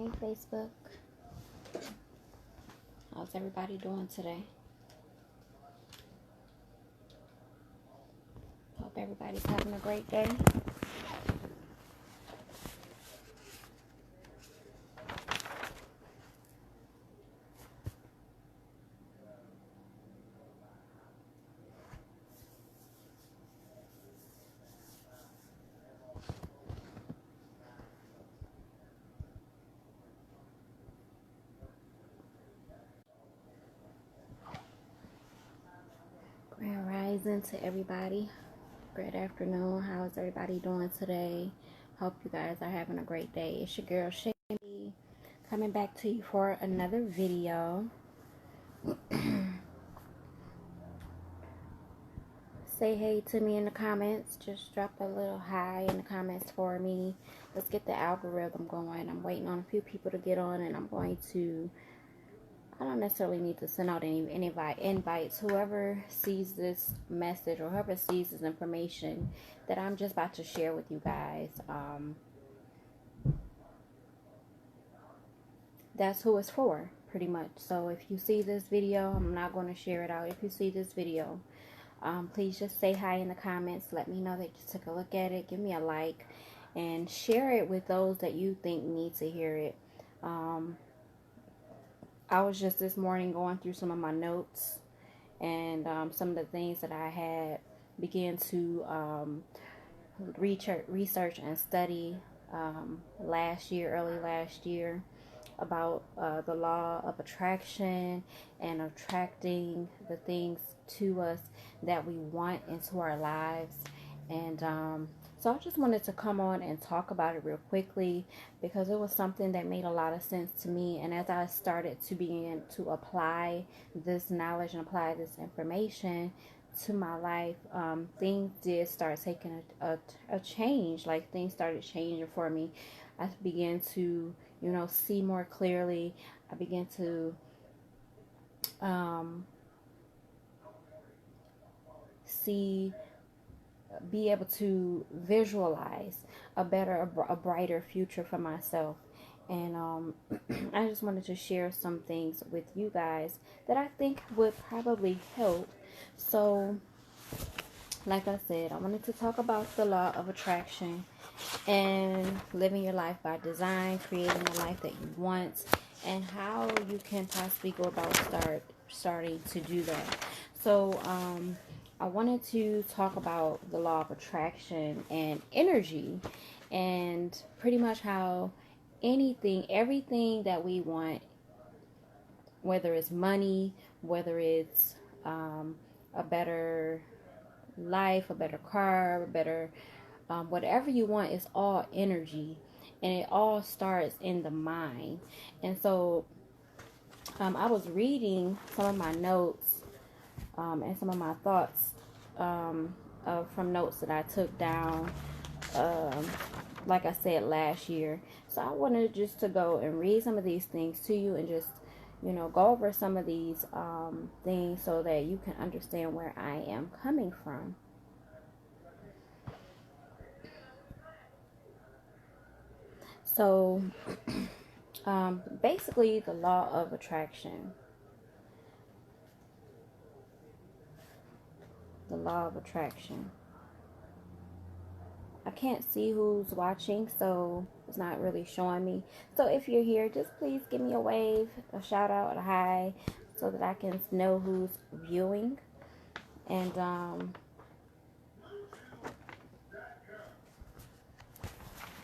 Hey Facebook, how's everybody doing today? Hope everybody's having a great day. Grand rising to everybody. Great afternoon. How's everybody doing today? Hope you guys are having a great day. It's your girl Shammy coming back to you for another video. Say hey to me in the comments. Just drop a little hi in the comments for me. Let's get the algorithm going. I'm waiting on a few people to get on, and I'm going to, I don't necessarily need to send out any invites. Whoever sees this message or whoever sees this information that I'm just about to share with you guys, that's who it's for, pretty much. So if you see this video, I'm not going to share it out. If you see this video, please just say hi in the comments. Let me know that you took a look at it. Give me a like and share it with those that you think need to hear it. I was just this morning going through some of my notes and some of the things that I had began to research and study early last year, about the law of attraction and attracting the things to us that we want into our lives. And so I just wanted to come on and talk about it real quickly because it was something that made a lot of sense to me. And as I started to begin to apply this knowledge and apply this information to my life, things did start taking a change. Like, things started changing for me. I began to, see more clearly. I began to be able to visualize a brighter future for myself. And I just wanted to share some things with you guys that I think would probably help. So, like I said, I wanted to talk about the law of attraction and living your life by design, creating the life that you want, and how you can possibly go about starting to do that. So, I wanted to talk about the law of attraction and energy, and pretty much how everything that we want, whether it's money, whether it's a better life, a better car, a better whatever you want, is all energy, and it all starts in the mind. And so I was reading some of my notes and some of my thoughts from notes that I took down, like I said, last year. So I wanted just to go and read some of these things to you and just, go over some of these things so that you can understand where I am coming from. So, basically, the law of attraction. The law of attraction. I can't see who's watching, so it's not really showing me. So if you're here, just please give me a wave, a shout out, a hi, so that I can know who's viewing. And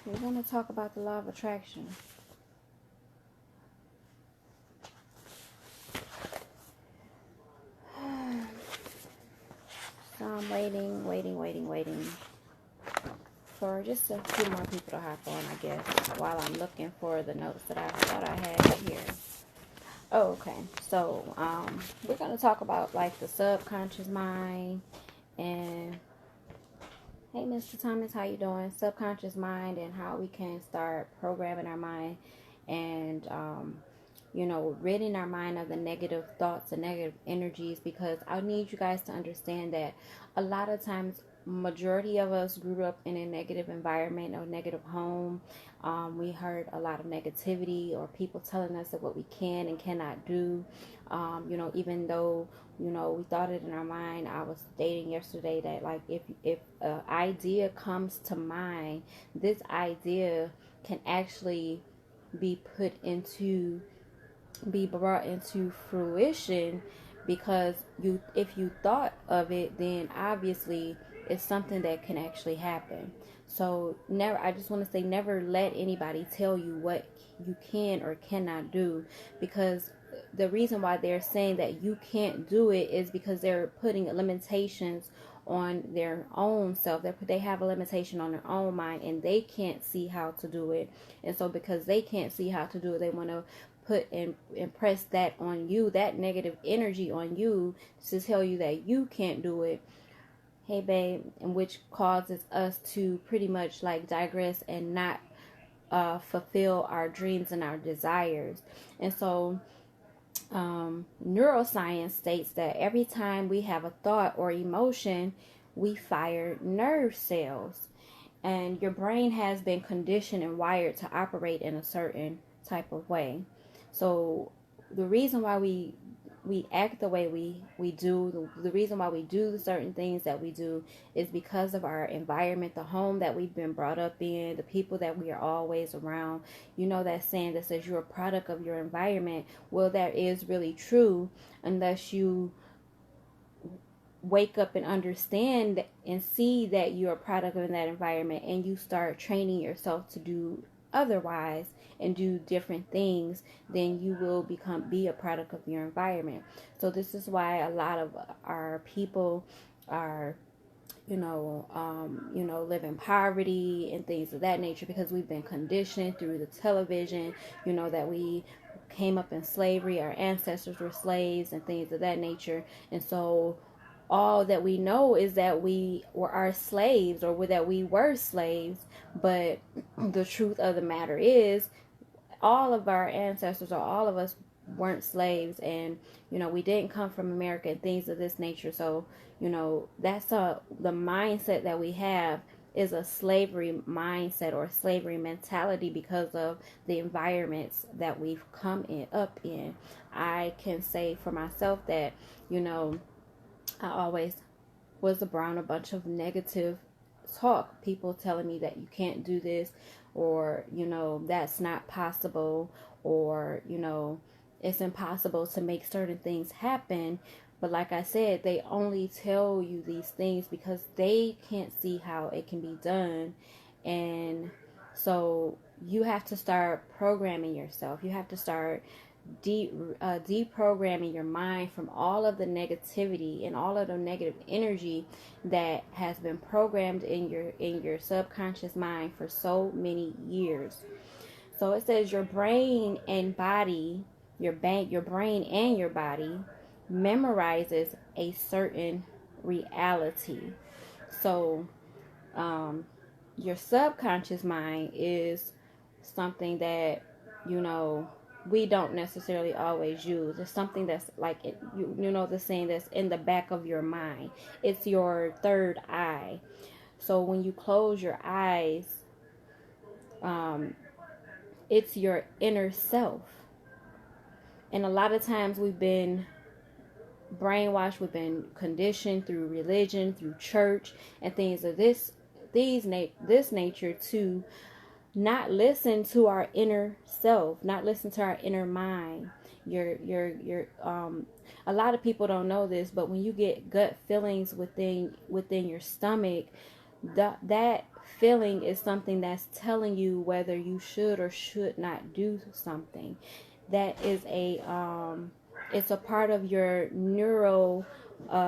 we're going to talk about the law of attraction. So I'm waiting for just a few more people to hop on, I guess, while I'm looking for the notes that I thought I had here. Oh, okay. So we're going to talk about, like, the subconscious mind. And hey, Mr. Thomas, how you doing? Subconscious mind, and how we can start programming our mind and ridding our mind of the negative thoughts and negative energies. Because I need you guys to understand that a lot of times majority of us grew up in a negative environment or negative home. We heard a lot of negativity or people telling us that what we can and cannot do. Even though we thought it in our mind. I was stating yesterday that, like, if an idea comes to mind, this idea can actually be brought into fruition, because if you thought of it, then obviously it's something that can actually happen. So I just want to say, never let anybody tell you what you can or cannot do, because the reason why they're saying that you can't do it is because they're putting limitations on their own self. They have a limitation on their own mind, and they can't see how to do it. And so because they can't see how to do it, they want to put and impress that on you, that negative energy on you, to tell you that you can't do it. Hey babe, and which causes us to pretty much like digress and not fulfill our dreams and our desires. And so neuroscience states that every time we have a thought or emotion, we fire nerve cells, and your brain has been conditioned and wired to operate in a certain type of way. So the reason why we act the way we do, the reason why we do certain things that we do, is because of our environment, the home that we've been brought up in, the people that we are always around. You know that saying that says you're a product of your environment. Well, that is really true, unless you wake up and understand and see that you're a product of that environment, and you start training yourself to do otherwise and do different things, then you will be a product of your environment. So this is why a lot of our people are live in poverty and things of that nature, because we've been conditioned through the television, that we came up in slavery, our ancestors were slaves and things of that nature. And so all that we know is that we were our slaves, or that we were slaves. But the truth of the matter is, all of our ancestors, or all of us, weren't slaves, and we didn't come from America and things of this nature. So that's the mindset that we have is a slavery mindset or slavery mentality, because of the environments that we've up in. I can say for myself that I always was around a bunch of negative talk, people telling me that you can't do this, or that's not possible, or it's impossible to make certain things happen. But like I said, they only tell you these things because they can't see how it can be done. And so you have to start programming yourself. You have to start deprogramming your mind from all of the negativity and all of the negative energy that has been programmed in your subconscious mind for so many years. So it says your brain and body, your brain and your body memorizes a certain reality. So your subconscious mind is something that we don't necessarily always use. It's something that's like the saying that's in the back of your mind. It's your third eye. So when you close your eyes, it's your inner self. And a lot of times we've been brainwashed, we've been conditioned through religion, through church, and things of this nature, to not listen to our inner self, not listen to our inner mind. A lot of people don't know this, but when you get gut feelings within your stomach, that feeling is something that's telling you whether you should or should not do something. That is it's a part of your neuro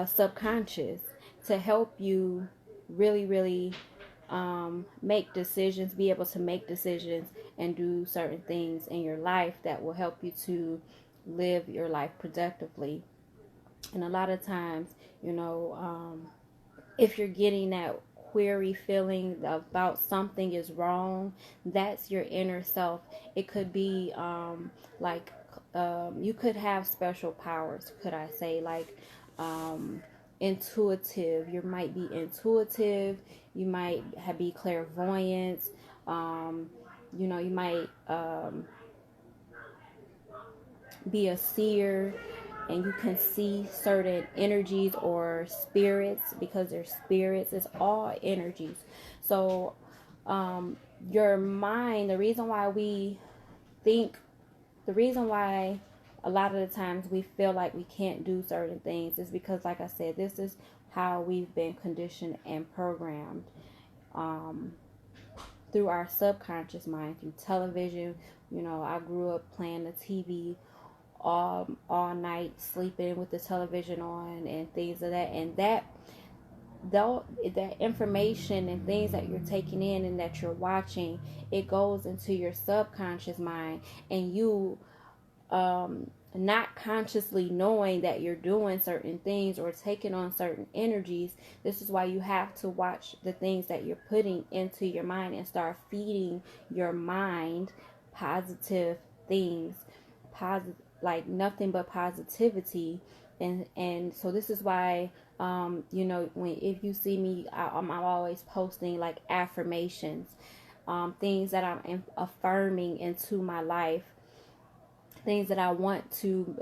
subconscious, to help you really, really make decisions, be able to make decisions and do certain things in your life that will help you to live your life productively. And a lot of times, if you're getting that query feeling about something is wrong, that's your inner self. It could be you could have special powers, could I say, like intuitive. You might be intuitive. You might be clairvoyant. You know, you might be a seer, and you can see certain energies or spirits, because they're spirits. It's all energies. So your mind, the reason why we think, the reason why a lot of the times we feel like we can't do certain things is because, like I said, this is how we've been conditioned and programmed through our subconscious mind, through television. You know, I grew up playing the TV all night, sleeping with the television on and things of that. And that though that information and things that you're taking in and that you're watching, it goes into your subconscious mind, and you not consciously knowing that you're doing certain things or taking on certain energies. This is why you have to watch the things that you're putting into your mind and start feeding your mind positive things, positive, like nothing but positivity. And so this is why you know, when if you see me, I'm always posting like affirmations, things that I'm affirming into my life, things that I want to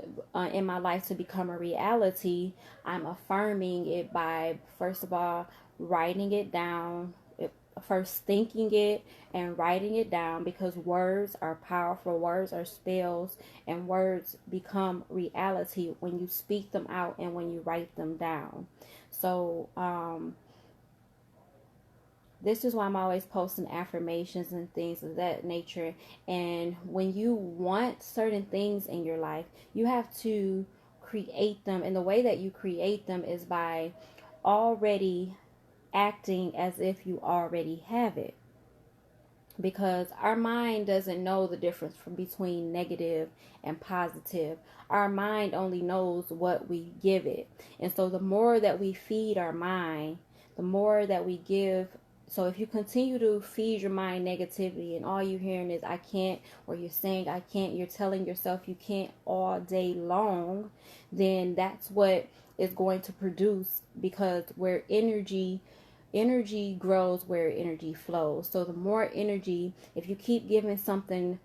in my life to become a reality. I'm affirming it by, first of all, writing it down. First thinking it and writing it down, because words are powerful. Words are spells, and words become reality when you speak them out and when you write them down. So this is why I'm always posting affirmations and things of that nature. And when you want certain things in your life, you have to create them. And the way that you create them is by already acting as if you already have it. Because our mind doesn't know the difference from between negative and positive. Our mind only knows what we give it. And so the more that we feed our mind, the more that we give. So if you continue to feed your mind negativity and all you're hearing is I can't, or you're saying I can't, you're telling yourself you can't all day long, then that's what is going to produce. Because where energy grows, where energy flows. So the more energy, if you keep giving something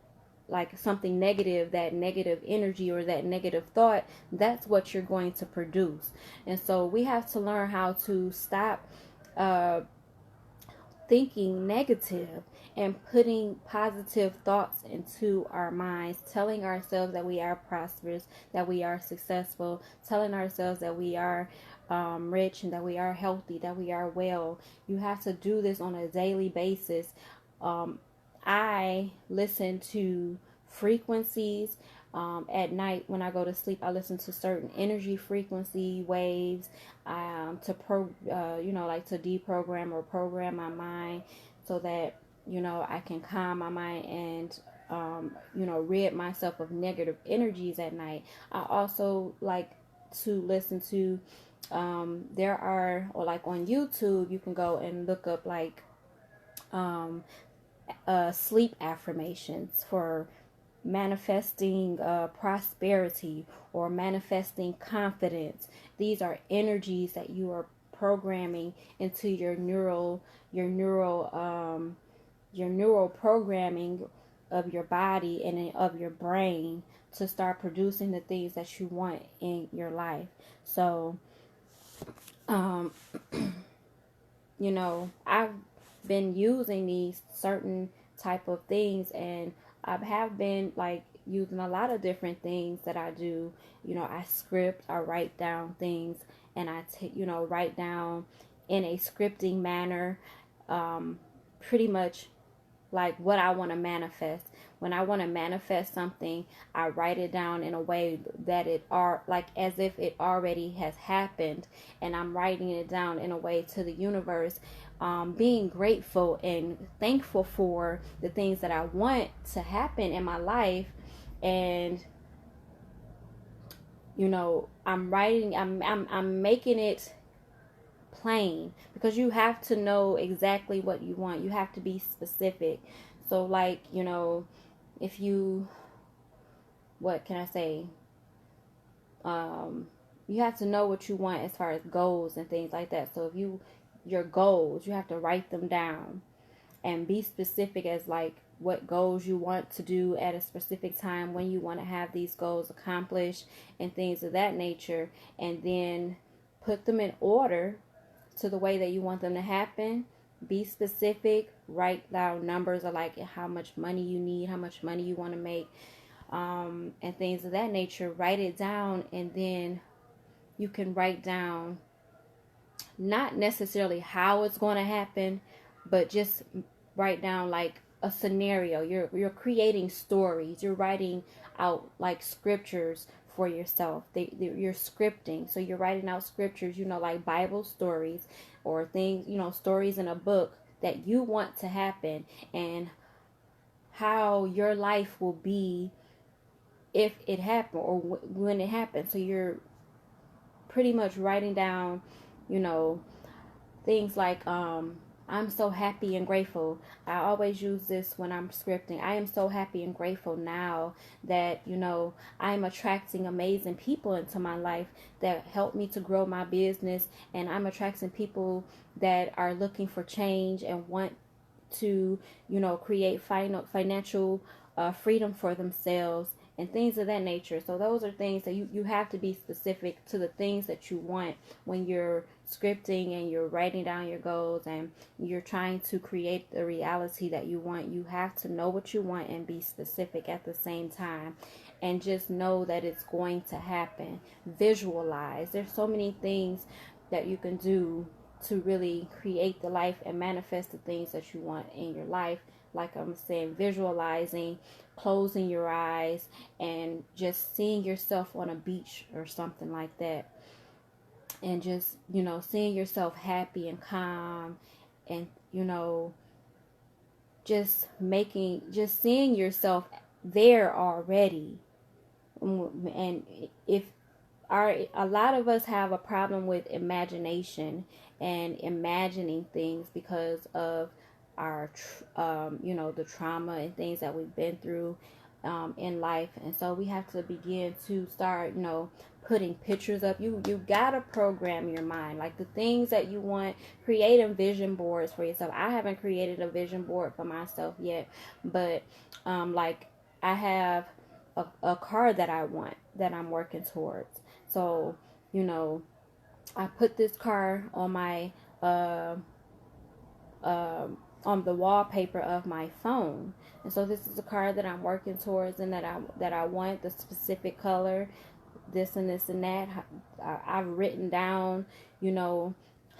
like something negative, that negative energy or that negative thought, that's what you're going to produce. And so we have to learn how to stop thinking negative and putting positive thoughts into our minds, telling ourselves that we are prosperous, that we are successful, telling ourselves that we are rich and that we are healthy, that we are well. You have to do this on a daily basis. I listen to frequencies. At night when I go to sleep, I listen to certain energy frequency waves like to deprogram or program my mind, so that I can calm my mind and rid myself of negative energies at night. I also like to listen to there are, or like on YouTube, you can go and look up like sleep affirmations for manifesting prosperity or manifesting confidence. These are energies that you are programming into your neural programming of your body and of your brain to start producing the things that you want in your life. So I've been using these certain type of things, and I have been like using a lot of different things that I do. I script, I write down things, and I write down in a scripting manner, pretty much like what I want to manifest. When I want to manifest something, I write it down in a way that it are like as if it already has happened, and I'm writing it down in a way to the universe, being grateful and thankful for the things that I want to happen in my life. And I'm making it plain, because you have to know exactly what you want. You have to be specific. So like, if you, what can I say? you have to know what you want as far as goals and things like that. So if your goals, you have to write them down and be specific as like what goals you want to do at a specific time, when you want to have these goals accomplished and things of that nature, and then put them in order to the way that you want them to happen. Be specific, write down numbers of like how much money you need, how much money you want to make, and things of that nature. Write it down, and then you can write down not necessarily how it's going to happen, but just write down like a scenario. You're creating stories. You're writing out like scriptures for yourself. You're scripting. So you're writing out scriptures, like Bible stories or things, stories in a book that you want to happen, and how your life will be if it happened, or when it happens. So you're pretty much writing down, things like, I'm so happy and grateful. I always use this when I'm scripting. I am so happy and grateful now that, I'm attracting amazing people into my life that help me to grow my business. And I'm attracting people that are looking for change and want to, create financial freedom for themselves and things of that nature. So those are things that you have to be specific to the things that you want when you're scripting and you're writing down your goals and you're trying to create the reality that you want. You have to know what you want and be specific at the same time, and just know that it's going to happen. Visualize. There's so many things that you can do to really create the life and manifest the things that you want in your life. Like I'm saying, visualizing, closing your eyes, and just seeing yourself on a beach or something like that. And just, seeing yourself happy and calm, and, just seeing yourself there already. And if a lot of us have a problem with imagination and imagining things because of our the trauma and things that we've been through in life. And so we have to begin to start putting pictures up. You gotta program your mind, like the things that you want. Creating vision boards for yourself. I haven't created a vision board for myself yet, but like I have a car that I want, that I'm working towards. So, I put this car on my on the wallpaper of my phone. And so this is a car that I'm working towards, and that I want the specific color, this and this and that. I've written down,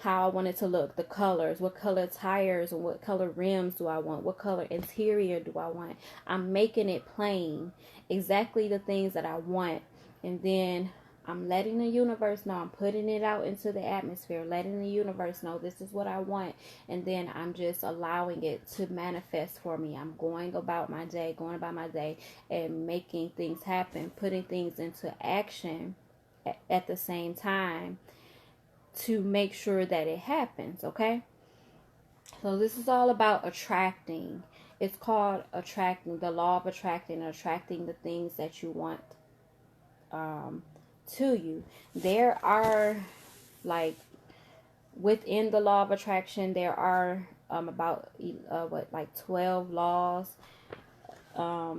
how I want it to look, the colors, what color tires and what color rims do I want, what color interior do I want. I'm making it plain, exactly the things that I want. And then I'm letting the universe know. I'm putting it out into the atmosphere, letting the universe know this is what I want. And then I'm just allowing it to manifest for me. I'm going about my day, and making things happen, putting things into action at the same time to make sure that it happens, okay? So this is all about attracting. It's called attracting, the law of attracting the things that you want to you. There are, like, within the law of attraction, there are about 12 laws. Let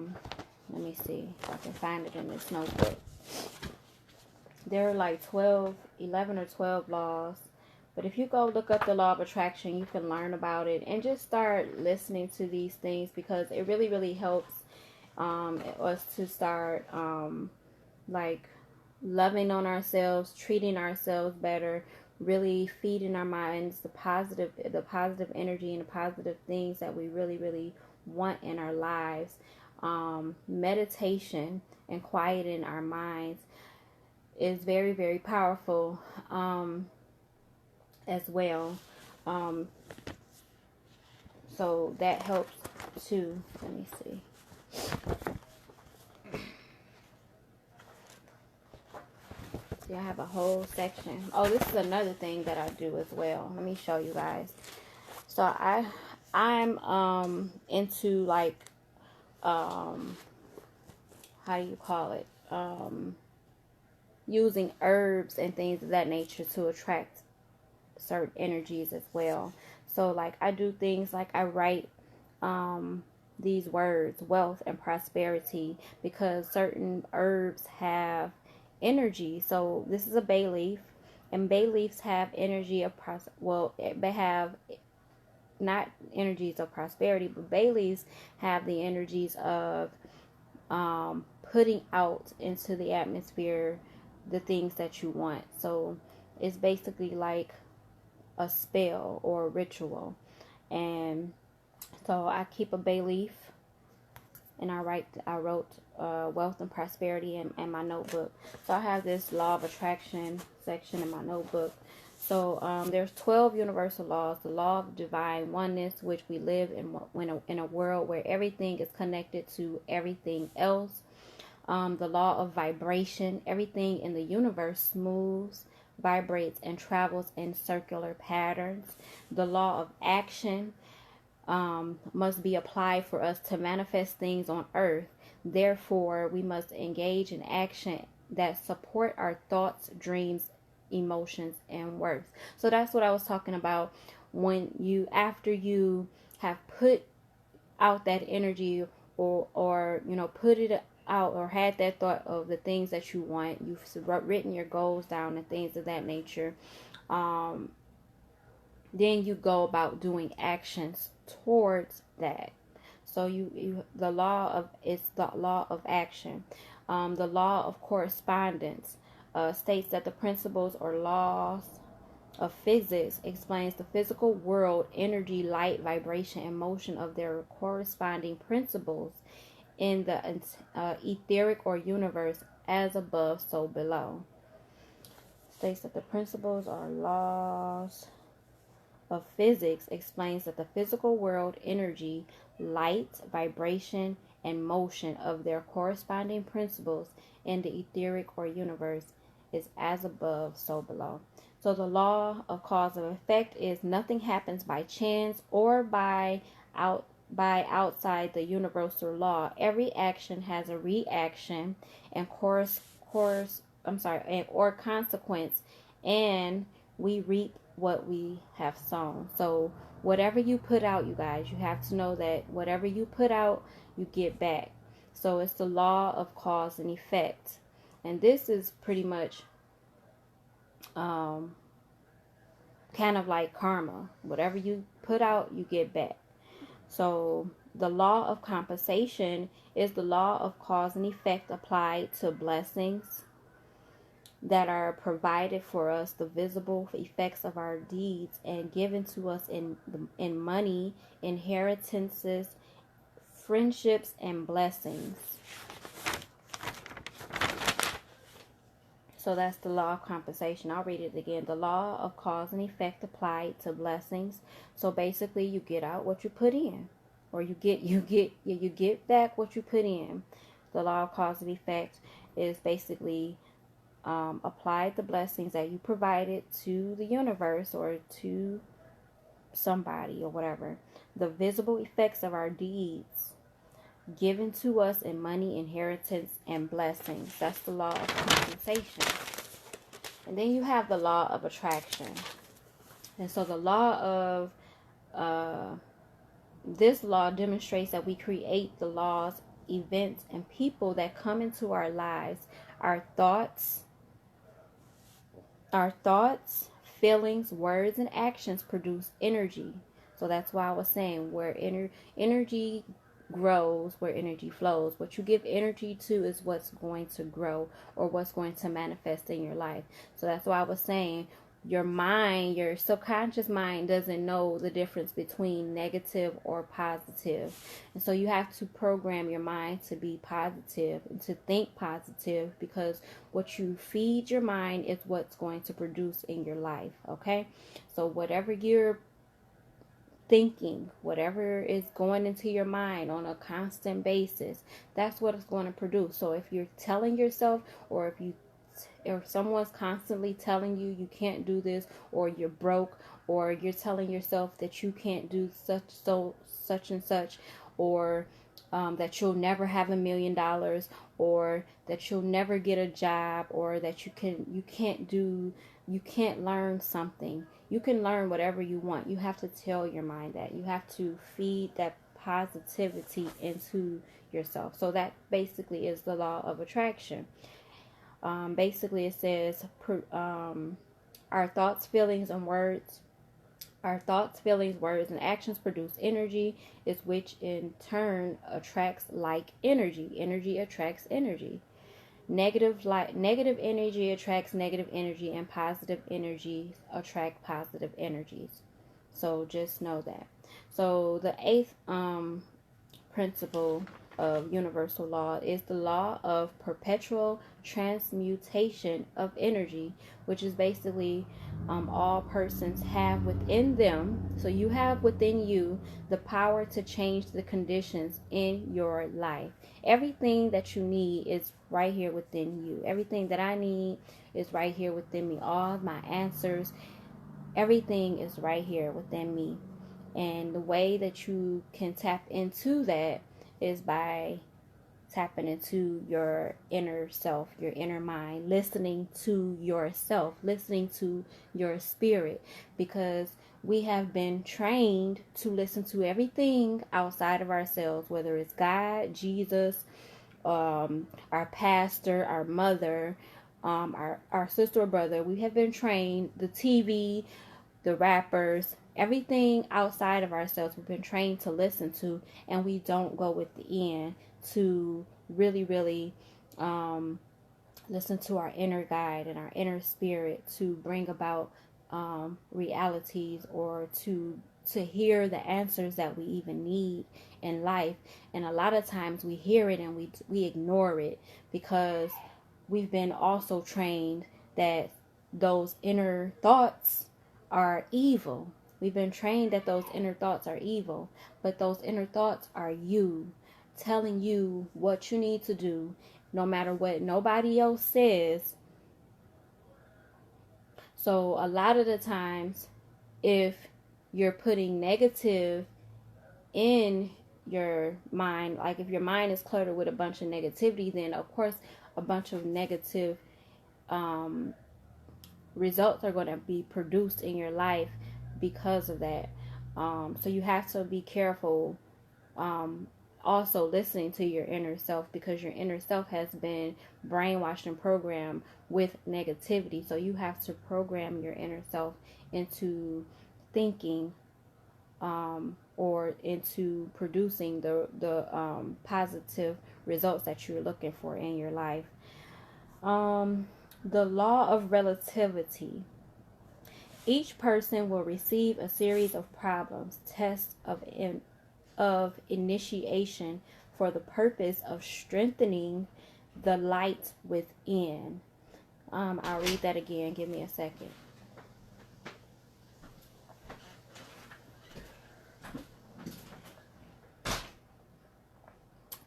me see if I can find it in this notebook. There are like 11 or 12 laws. But if you go look up the law of attraction, you can learn about it and just start listening to these things, because it really, really helps us to start like loving on ourselves, treating ourselves better, really feeding our minds the positive energy and the positive things that we really, really want in our lives. Meditation and quieting our minds is very, very powerful as well. So that helps too. Let me see. See, I have a whole section. Oh, this is another thing that I do as well. Let me show you guys. So I'm into like how do you call it? using herbs and things of that nature to attract certain energies as well. So like I do things like I write these words, wealth and prosperity, because certain herbs have energy. So this is a bay leaf, and bay leaves have energy of they have not energies of prosperity, but bay leaves have the energies of putting out into the atmosphere the things that you want. So it's basically like a spell or a ritual. And so I keep a bay leaf, and I wrote wealth and prosperity in my notebook. So I have this law of attraction section in my notebook. So there's 12 universal laws. The law of divine oneness, which we live in a world where everything is connected to everything else. The law of vibration. Everything in the universe moves, vibrates, and travels in circular patterns. The law of action must be applied for us to manifest things on earth. Therefore, we must engage in action that support our thoughts, dreams, emotions, and works. So that's what I was talking about. After you have put out that energy, or put it out, or had that thought of the things that you want, you've written your goals down and things of that nature, then you go about doing actions towards that. So the law of action. The law of correspondence states that the principles or laws of physics explains the physical world, energy, light, vibration, and motion of their corresponding principles in the etheric or universe, as above, so below. States that the principles or laws of physics explains that the physical world, energy, light, vibration, and motion of their corresponding principles in the etheric or universe is as above, so below. So the law of cause and effect is nothing happens by chance or by outside the universal law. Every action has a reaction and or consequence, and we reap what we have sown. So whatever you put out, you guys, you have to know that whatever you put out, you get back. So it's the law of cause and effect. And this is pretty much kind of like karma. Whatever you put out, you get back. So the law of compensation is the law of cause and effect applied to blessings that are provided for us, the visible effects of our deeds, and given to us in money, inheritances, friendships, and blessings. So that's the law of compensation. I'll read it again. The law of cause and effect applied to blessings. So basically, you get out what you put in, or you get back what you put in. The law of cause and effect is basically apply the blessings that you provided to the universe or to somebody or whatever. The visible effects of our deeds given to us in money, inheritance, and blessings. That's the law of compensation. And then you have the law of attraction. And so the law of this law demonstrates that we create the laws, events, and people that come into our lives. Our thoughts, feelings, words, and actions produce energy. So that's why I was saying where energy grows, where energy flows. What you give energy to is what's going to grow or what's going to manifest in your life. So that's why I was saying your mind, your subconscious mind doesn't know the difference between negative or positive. And so you have to program your mind to be positive and to think positive, because what you feed your mind is what's going to produce in your life. Okay? So whatever you're thinking, whatever is going into your mind on a constant basis, that's what it's going to produce. So if you're telling yourself, or if someone's constantly telling you you can't do this, or you're broke, or you're telling yourself that you can't do such and such, or that you'll never have $1 million, or that you'll never get a job, or that you can't learn something. You can learn whatever you want. You have to tell your mind that. You have to feed that positivity into yourself. So that basically is the law of attraction. Basically it says our thoughts, feelings, and words. Our thoughts, feelings, words, and actions produce energy, is which in turn attracts like energy. Energy attracts energy. Negative energy attracts negative energy, and positive energies attract positive energies. So just know that. So the eighth principle of universal law is the law of perpetual transmutation of energy, which is basically all persons have within them. So you have within you the power to change the conditions in your life. Everything that you need is right here within you. Everything that I need is right here within me. All my answers, everything is right here within me. And the way that you can tap into that is by tapping into your inner self, your inner mind, listening to yourself, listening to your spirit, because we have been trained to listen to everything outside of ourselves, whether it's God, Jesus, our pastor, our mother, our sister or brother. We have been trained, the TV, the rappers, everything outside of ourselves we've been trained to listen to, and we don't go with the end to really listen to our inner guide and our inner spirit to bring about realities, or to hear the answers that we even need in life. And a lot of times we hear it and we ignore it, because we've been also trained that those inner thoughts are evil. We've been trained that those inner thoughts are evil, but those inner thoughts are you, telling you what you need to do, no matter what nobody else says. So a lot of the times, if you're putting negative in your mind, like if your mind is cluttered with a bunch of negativity, then of course a bunch of negative results are going to be produced in your life because of that. So you have to be careful also listening to your inner self, because your inner self has been brainwashed and programmed with negativity. So you have to program your inner self into thinking or into producing the positive results that you're looking for in your life. The law of relativity. Each person will receive a series of problems, tests of initiation for the purpose of strengthening the light within. I'll read that again. Give me a second.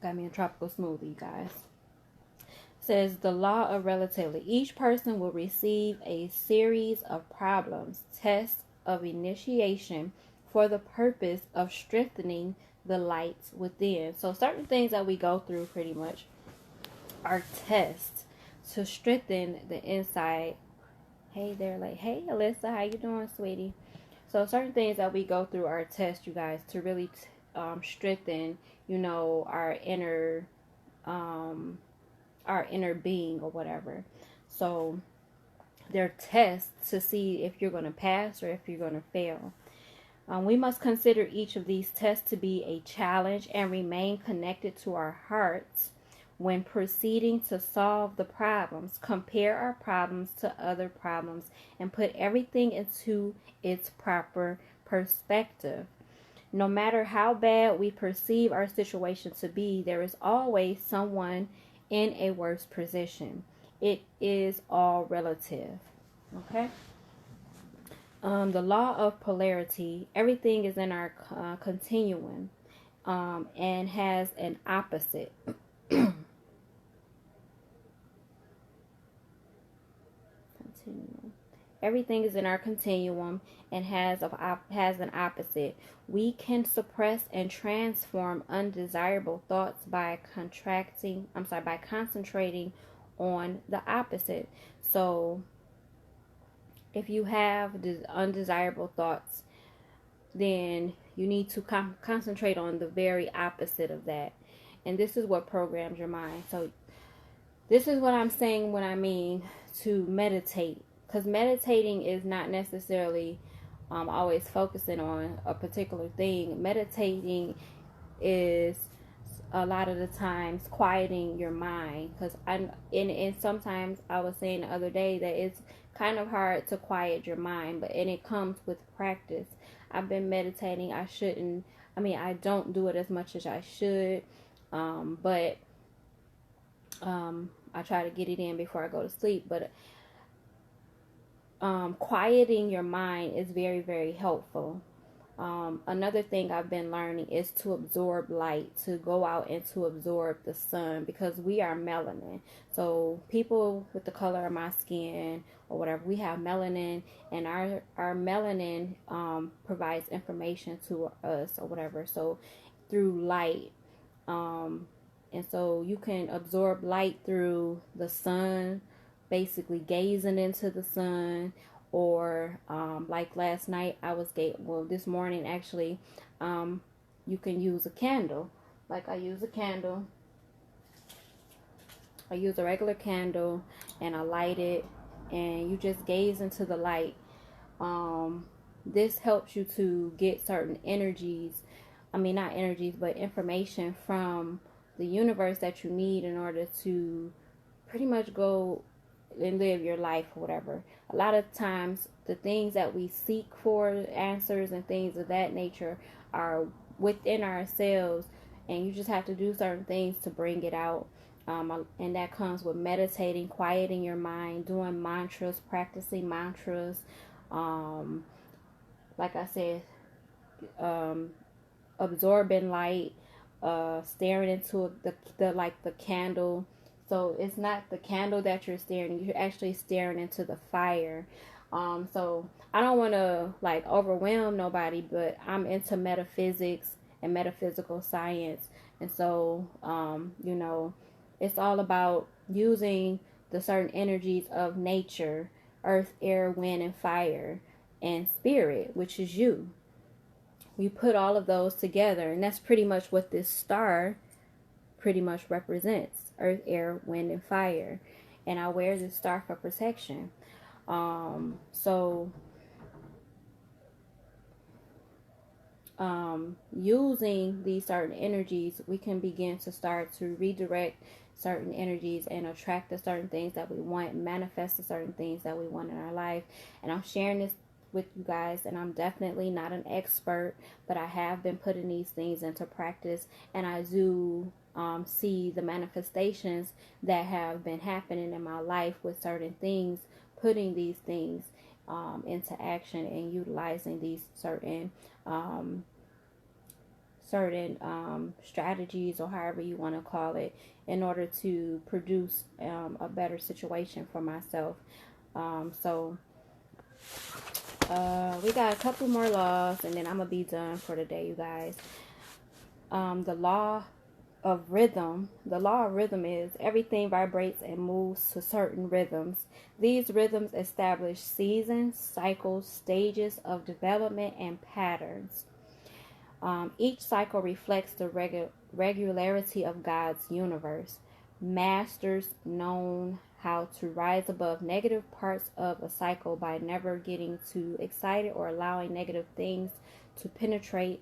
Got me a tropical smoothie, guys. Says the law of relativity. Each person will receive a series of problems, tests of initiation for the purpose of strengthening the lights within. So certain things that we go through pretty much are tests to strengthen the inside. Hey there, like, hey Alyssa, how you doing, sweetie? So certain things that we go through are tests, you guys, to really strengthen, our inner being or whatever. So they're tests to see if you're going to pass or if you're going to fail. We must consider each of these tests to be a challenge and remain connected to our hearts when proceeding to solve the problems. Compare our problems to other problems and put everything into its proper perspective. No matter how bad we perceive our situation to be, there is always someone in a worse position. It is all relative. Okay? The law of polarity. Everything is in our continuum and has an opposite. Continuum. Everything is in our continuum and has an opposite. We can suppress and transform undesirable thoughts by by concentrating on the opposite. So if you have undesirable thoughts, then you need to concentrate on the very opposite of that. And this is what programs your mind. So this is what I'm saying when I mean to meditate. Because meditating is not necessarily always focusing on a particular thing. Meditating is a lot of the times quieting your mind. Because and sometimes I was saying the other day that it's kind of hard to quiet your mind, and it comes with practice. I've been meditating. I don't do it as much as I should, but I try to get it in before I go to sleep. But quieting your mind is very, very helpful. Another thing I've been learning is to absorb light, to go out and to absorb the sun, because we are melanin. So people with the color of my skin or whatever, we have melanin, and our melanin provides information to us or whatever. So through light, and so you can absorb light through the sun, basically gazing into the sun. Or like last night, this morning actually, you can use a candle. Like I use a regular candle, and I light it, and you just gaze into the light. This helps you to get certain energies. Not energies, but information from the universe that you need in order to pretty much go and live your life or whatever. A lot of times the things that we seek for answers and things of that nature are within ourselves, and you just have to do certain things to bring it out. And that comes with meditating, quieting your mind, doing mantras, practicing mantras. Like I said, absorbing light, staring into the candle. So it's not the candle that you're staring, you're actually staring into the fire. So I don't want to overwhelm nobody, but I'm into metaphysics and metaphysical science. And so, it's all about using the certain energies of nature, earth, air, wind, and fire, and spirit, which is you. We put all of those together, and that's pretty much what this star pretty much represents: earth, air, wind, and fire. And I wear this star for protection. Using these certain energies, we can begin to start to redirect certain energies and attract the certain things that we want, manifest the certain things that we want in our life. And I'm sharing this with you guys, and I'm definitely not an expert, but I have been putting these things into practice, and I do see the manifestations that have been happening in my life with certain things, putting these things into action and utilizing these certain strategies, or however you want to call it, in order to produce a better situation for myself. We got a couple more laws, and then I'm gonna be done for the day, you guys. The law of rhythm. The law of rhythm is everything vibrates and moves to certain rhythms. These rhythms establish seasons, cycles, stages of development, and patterns. Each cycle reflects the regularity of God's universe. Masters known how to rise above negative parts of a cycle by never getting too excited or allowing negative things to penetrate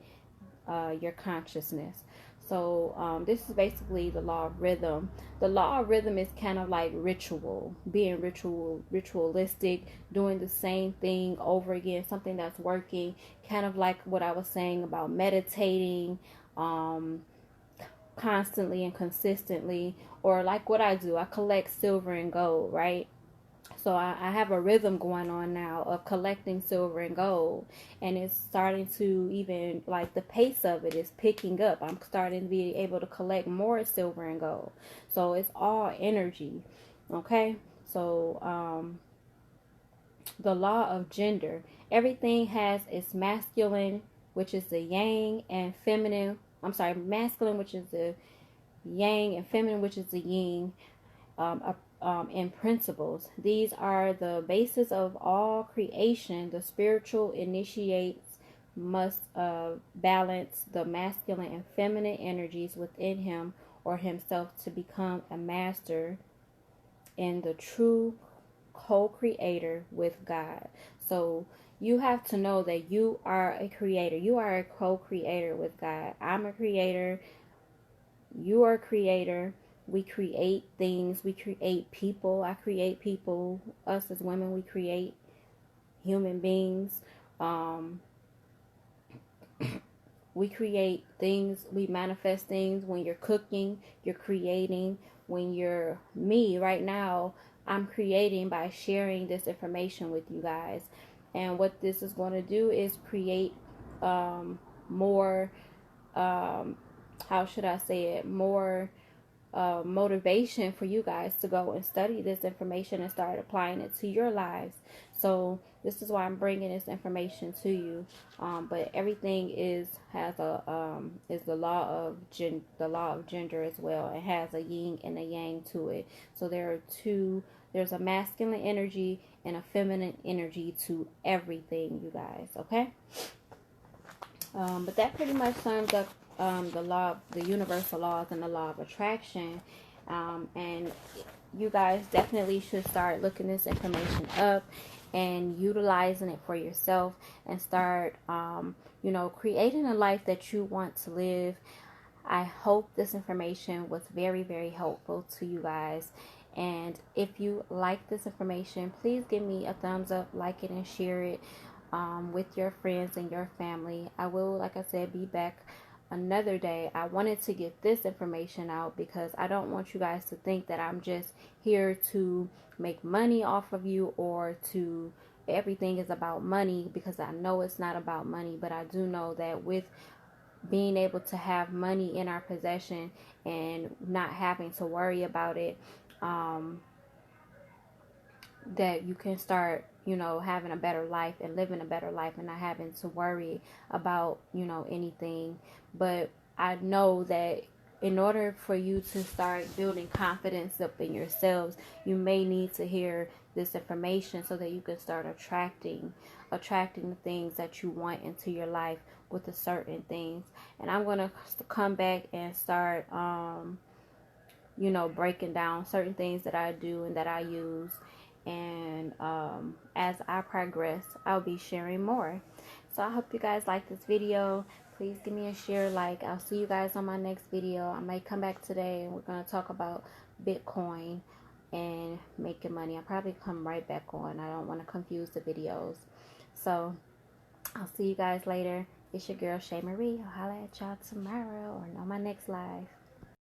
your consciousness. So this is basically the law of rhythm. The law of rhythm is kind of like ritual, being ritualistic, doing the same thing over again, something that's working, kind of like what I was saying about meditating constantly and consistently, or like what I do. I collect silver and gold, right? So I have a rhythm going on now of collecting silver and gold, and it's starting to, even like the pace of it is picking up. I'm starting to be able to collect more silver and gold. So it's all energy. Okay. So the law of gender. Everything has its masculine, which is the yang, and feminine. I'm sorry, masculine, which is the yang, and feminine, which is the yin, and principles. These are the basis of all creation. The spiritual initiates must balance the masculine and feminine energies within him or himself to become a master and the true co-creator with God. So you have to know that you are a creator. You are a co-creator with God. I'm a creator. You are a creator. We create things. We create people. I create people. Us as women, we create human beings. We create things. We manifest things. When you're cooking, you're creating. When you're me right now, I'm creating by sharing this information with you guys. And what this is going to do is create more, how should I say it, more motivation for you guys to go and study this information and start applying it to your lives. So this is why I'm bringing this information to you. But everything is the law of gender as well. It has a yin and a yang to it. So there's a masculine energy and a feminine energy to everything, you guys. Okay. But that pretty much sums up the universal laws and the law of attraction. And you guys definitely should start looking this information up and utilizing it for yourself and start, creating a life that you want to live. I hope this information was very, very helpful to you guys. And if you like this information, please give me a thumbs up, like it, and share it with your friends and your family. I will, like I said, be back another day. I wanted to get this information out because I don't want you guys to think that I'm just here to make money off of you or to everything is about money, because I know it's not about money. But I do know that with being able to have money in our possession and not having to worry about it, that you can start, having a better life and living a better life and not having to worry about, anything. But I know that in order for you to start building confidence up in yourselves, you may need to hear this information so that you can start attracting the things that you want into your life with the certain things. And I'm going to come back and start, breaking down certain things that I do and that I use. And as I progress, I'll be sharing more. So I hope you guys like this video. Please give me a share, like. I'll see you guys on my next video. I may come back today and we're going to talk about Bitcoin and making money. I'll probably come right back on. I don't want to confuse the videos. So I'll see you guys later. It's your girl, Shay Marie. I'll holla at y'all tomorrow or on my next live.